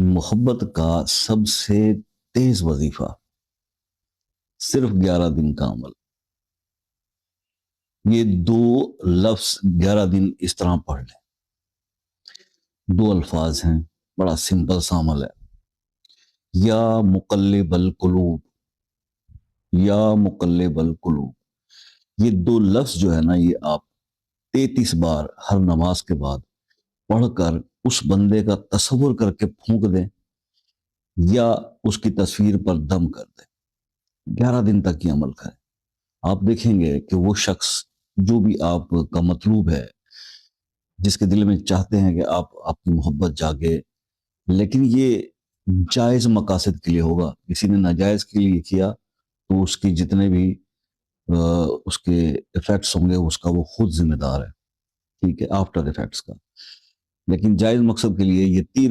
محبت کا سب سے تیز وظیفہ صرف 11 دن کا عمل. یہ دو لفظ 11 دن اس طرح پڑھ لیں. دو الفاظ ہیں، بڑا سمپل سا عمل ہے. یا مقلب القلوب، یا مقلب القلوب. یہ دو لفظ جو ہے نا، یہ آپ 33 بار ہر نماز کے بعد پڑھ کر اس بندے کا تصور کر کے پھونک دیں یا اس کی تصویر پر دم کر دیں. 11 دن تک یہ عمل کریں. آپ دیکھیں گے کہ وہ شخص جو بھی آپ کا مطلوب ہے، جس کے دل میں چاہتے ہیں کہ آپ کی محبت جاگے، لیکن یہ جائز مقاصد کے لیے ہوگا. کسی نے ناجائز کے لیے کیا تو اس کی جتنے بھی اس کے ایفیکٹس ہوں گے اس کا وہ خود ذمہ دار ہے، ٹھیک ہے، آفٹر ایفیکٹس کا. لیکن جائز مقصد کے لیے یہ 3